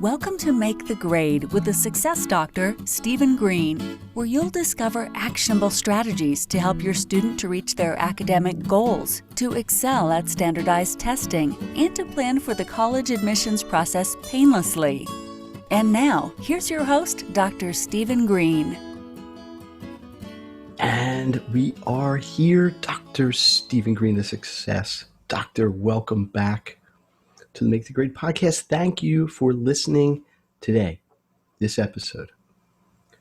Welcome to Make the Grade with the Success Doctor, Stephen Green, where you'll discover actionable strategies to help your student to reach their academic goals, to excel at standardized testing, and to plan for the college admissions process painlessly. And now, here's your host, Dr. Stephen Green. And we are here, Dr. Stephen Green, the Success Doctor. Welcome back to the Make the Grade podcast. Thank you for listening today. This episode,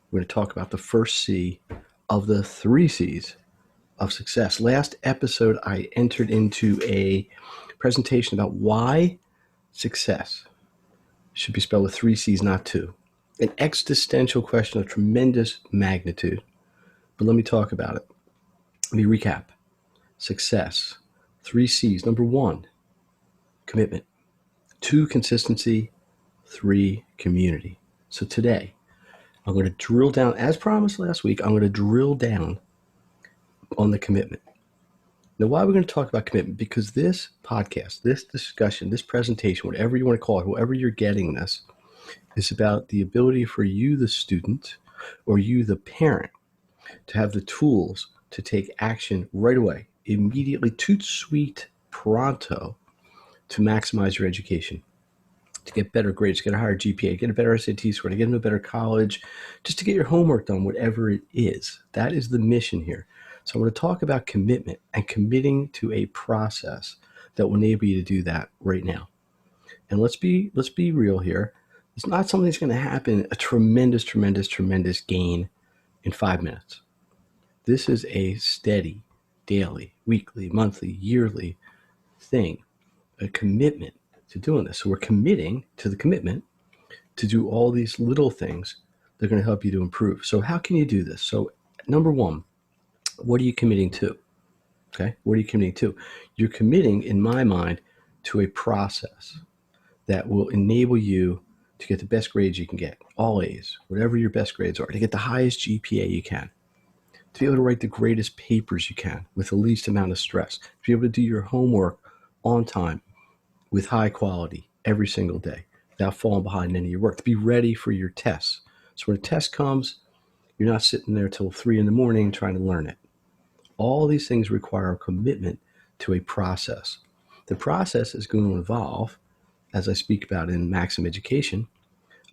we're going to talk about the first C of the 3 C's of success. Last episode, I entered into a presentation about why success should be spelled with 3 C's, not 2. An existential question of tremendous magnitude. But let me talk about it. Let me recap. Success, 3 C's. Number 1, commitment. 2, consistency. 3, community. So today, I'm going to drill down, as promised last week, I'm going to drill down on the commitment. Now, why are we going to talk about commitment? Because this podcast, this discussion, this presentation, whatever you want to call it, however you're getting this, is about the ability for you, the student, or you, the parent, to have the tools to take action right away, immediately, toot sweet, pronto, to maximize your education, to get better grades, get a higher GPA, get a better SAT score, to get into a better college, just to get your homework done, whatever it is. That is the mission here. So I'm going to talk about commitment and committing to a process that will enable you to do that right now. And let's be real here. It's not something that's going to happen, a tremendous gain in 5 minutes. This is a steady, daily, weekly, monthly, yearly thing, a commitment to doing this. So we're committing to the commitment to do all these little things that are going to help you to improve. So how can you do this? So number 1, what are you committing to? Okay, what are you committing to? You're committing, in my mind, to a process that will enable you to get the best grades you can get, all A's, whatever your best grades are, to get the highest GPA you can, to be able to write the greatest papers you can with the least amount of stress, to be able to do your homework on time with high quality every single day without falling behind any of your work, to be ready for your tests. So when a test comes, you're not sitting there till 3 a.m. trying to learn it. All these things require a commitment to a process. The process is going to involve, as I speak about in Maxim Education,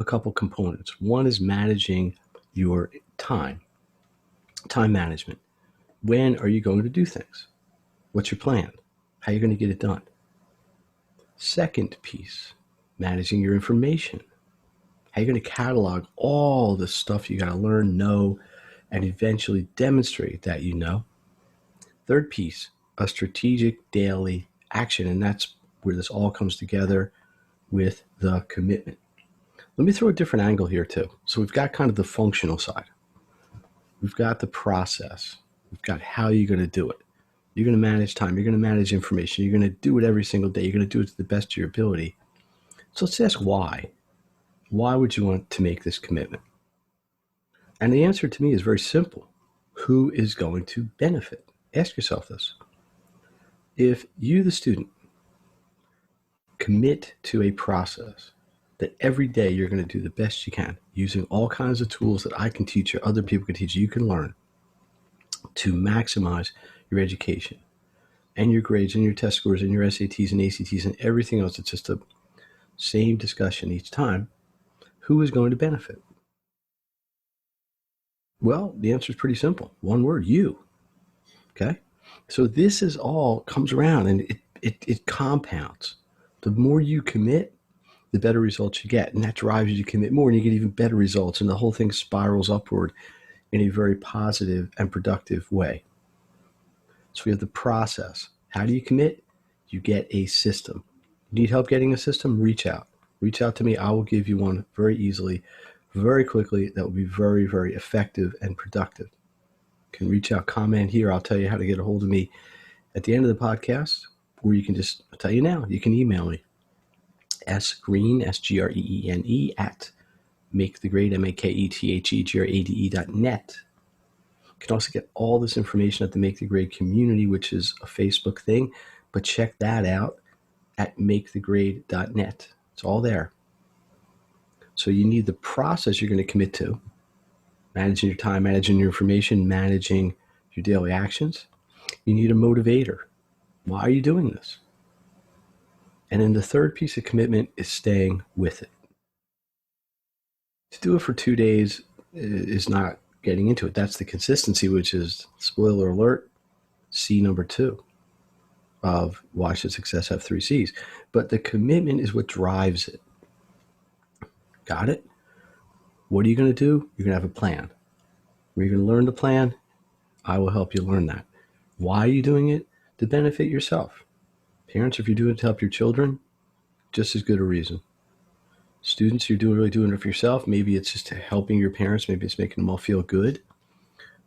a couple components. One is managing your time management. When are you going to do things? What's your plan? How are you going to get it done? Second piece, managing your information. How are you going to catalog all the stuff you got to learn, know, and eventually demonstrate that you know? Third piece, a strategic daily action, and that's where this all comes together with the commitment. Let me throw a different angle here too. So we've got kind of the functional side. We've got the process. We've got how you're going to do it. You're going to manage time. You're going to manage information. You're going to do it every single day. You're going to do it to the best of your ability. So let's ask why. Why would you want to make this commitment? And the answer to me is very simple. Who is going to benefit? Ask yourself this. If you, the student, commit to a process that every day you're going to do the best you can, using all kinds of tools that I can teach you, other people can teach you, you can learn to maximize your education and your grades and your test scores and your SATs and ACTs and everything else. It's just the same discussion each time. Who is going to benefit? Well, the answer is pretty simple. One word, you. Okay? So this is all comes around and it compounds. The more you commit, the better results you get. And that drives you to commit more and you get even better results. And the whole thing spirals upward in a very positive and productive way. So we have the process. How do you commit? You get a system. Need help getting a system? Reach out. Reach out to me. I will give you one very easily, very quickly. That will be very, very effective and productive. You can reach out, comment here. I'll tell you how to get a hold of me at the end of the podcast, or you can just, I'll tell you now, you can email me. sgreen, SGREENE, at makethegrade, MAKETHEGRADE.net. You can also get all this information at the Make the Grade community, which is a Facebook thing, but check that out at makethegrade.net. It's all there. So you need the process you're going to commit to, managing your time, managing your information, managing your daily actions. You need a motivator. Why are you doing this? And then the third piece of commitment is staying with it. To do it for 2 days is not getting into it. That's the consistency, which is, spoiler alert, C number 2 of Why Should Success Have 3 C's. But the commitment is what drives it. Got it? What are you going to do? You're going to have a plan. You're going to learn the plan. I will help you learn that. Why are you doing it? To benefit yourself. Parents, if you're doing it to help your children, just as good a reason. Students, you're really doing it for yourself. Maybe it's just helping your parents. Maybe it's making them all feel good.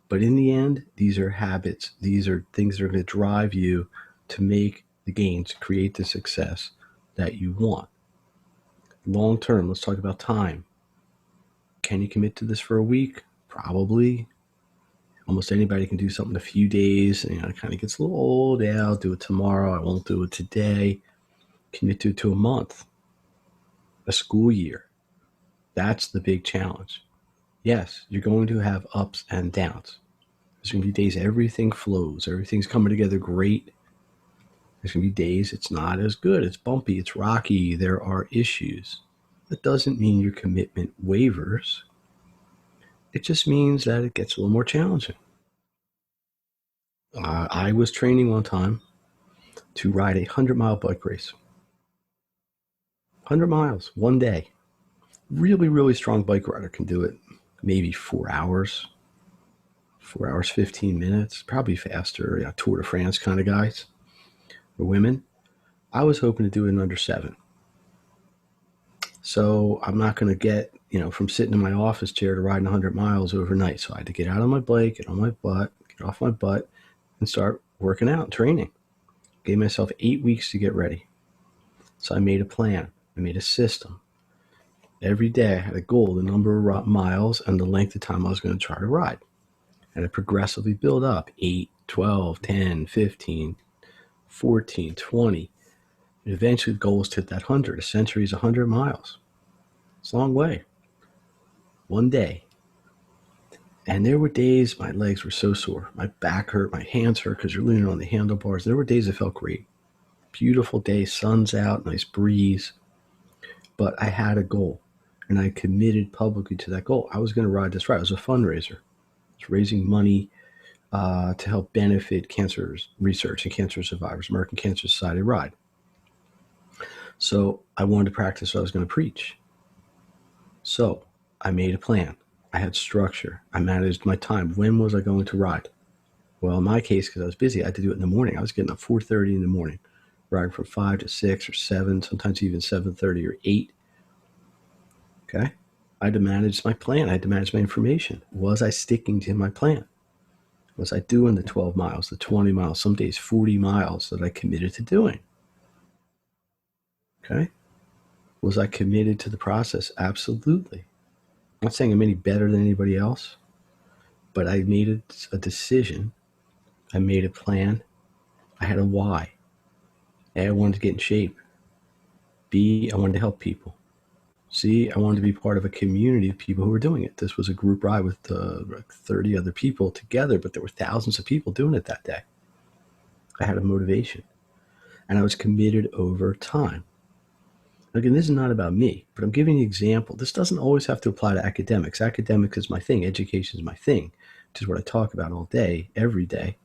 But in the end, these are habits. These are things that are going to drive you to make the gains, create the success that you want. Long term, let's talk about time. Can you commit to this for a week? Probably. Almost anybody can do something in a few days. It kind of gets a little old. Yeah, I'll do it tomorrow. I won't do it today. Commit to it to a month, a school year. That's the big challenge. Yes, you're going to have ups and downs. There's going to be days everything flows. Everything's coming together great. There's going to be days it's not as good. It's bumpy. It's rocky. There are issues. That doesn't mean your commitment wavers. It just means that it gets a little more challenging. I was training one time to ride a 100-mile bike race. 100 miles, one day. Really, really strong bike rider can do it. Maybe 4 hours. 4 hours, 15 minutes. Probably faster. Tour de France kind of guys or women. I was hoping to do it in under 7. So I'm not going to get, from sitting in my office chair to riding 100 miles overnight. So I had to get out on my bike, get on my butt, get off my butt, and start working out, training. Gave myself 8 weeks to get ready. So I made a plan. I made a system. Every day I had a goal, the number of miles and the length of time I was going to try to ride. And I progressively build up 8, 12, 10, 15, 14, 20. And eventually the goal was to hit that 100. A century is 100 miles. It's a long way. One day. And there were days my legs were so sore. My back hurt, my hands hurt because you're leaning on the handlebars. There were days that felt great. Beautiful day, sun's out, nice breeze. But I had a goal, and I committed publicly to that goal. I was going to ride this ride. It was a fundraiser. I was raising money to help benefit cancer research and cancer survivors, American Cancer Society ride. So I wanted to practice what I was going to preach. So I made a plan. I had structure. I managed my time. When was I going to ride? Well, in my case, because I was busy, I had to do it in the morning. I was getting up 4:30 in the morning, riding from 5 to 6 or 7, sometimes even 7:30 or 8. Okay? I had to manage my plan. I had to manage my information. Was I sticking to my plan? Was I doing the 12 miles, the 20 miles, some days 40 miles that I committed to doing? Okay? Was I committed to the process? Absolutely. I'm not saying I'm any better than anybody else, but I made a decision. I made a plan. I had a why. A, I wanted to get in shape. B, I wanted to help people. C, I wanted to be part of a community of people who were doing it. This was a group ride with 30 other people together, but there were thousands of people doing it that day. I had a motivation, and I was committed over time. Again, this is not about me, but I'm giving you an example. This doesn't always have to apply to academics. Academics is my thing. Education is my thing, which is what I talk about all day, every day,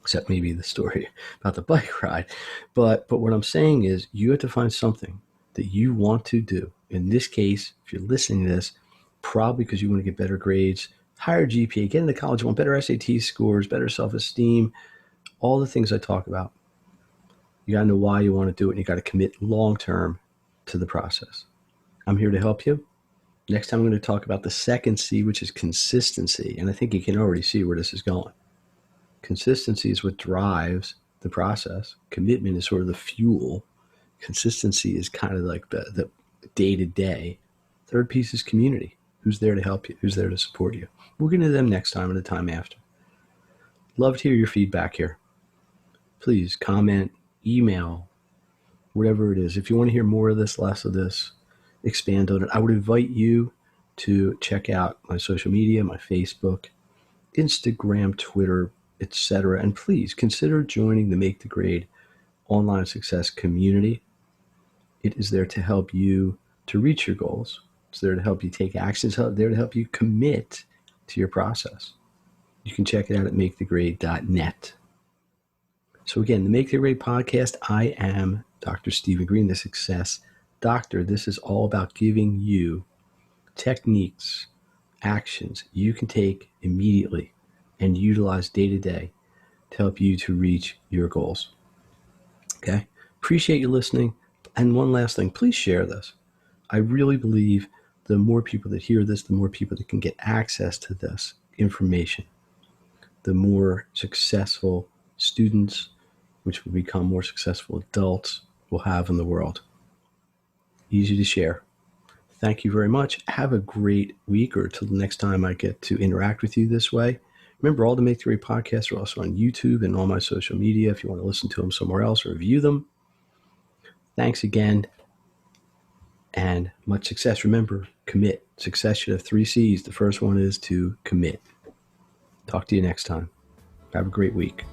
except maybe the story about the bike ride. But what I'm saying is you have to find something that you want to do. In this case, if you're listening to this, probably because you want to get better grades, higher GPA, get into college, you want better SAT scores, better self-esteem, all the things I talk about. You got to know why you want to do it, and you got to commit long-term to the process. I'm here to help you. Next time I'm going to talk about the second C, which is consistency. And I think you can already see where this is going. Consistency is what drives the process. Commitment is sort of the fuel. Consistency is kind of like the day-to-day. Third piece is community. Who's there to help you? Who's there to support you? We'll get into them next time and the time after. Love to hear your feedback here. Please comment, email, whatever it is. If you want to hear more of this, less of this, expand on it. I would invite you to check out my social media, my Facebook, Instagram, Twitter, etc. And please consider joining the Make the Grade online success community. It is there to help you to reach your goals. It's there to help you take action. It's there to help you commit to your process. You can check it out at makethegrade.net. So again, the Make the Grade podcast, I am Dr. Stephen Green, the Success Doctor. This is all about giving you techniques, actions you can take immediately and utilize day to day to help you to reach your goals. Okay? Appreciate you listening. And one last thing, please share this. I really believe the more people that hear this, the more people that can get access to this information, the more successful students, which will become more successful adults, will have in the world. Easy to share. Thank you very much. Have a great week, or till the next time I get to interact with you this way. Remember, all the Make the Grade podcasts are also on YouTube and all my social media if you want to listen to them somewhere else or view them. Thanks again, and much success. Remember, commit. Success should have 3 C's. The first one is to commit. Talk to you next time. Have a great week.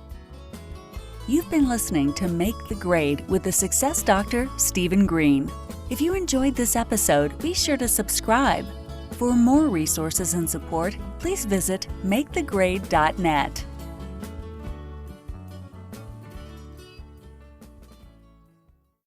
You've been listening to Make the Grade with the Success Doctor, Stephen Green. If you enjoyed this episode, be sure to subscribe. For more resources and support, please visit makethegrade.net.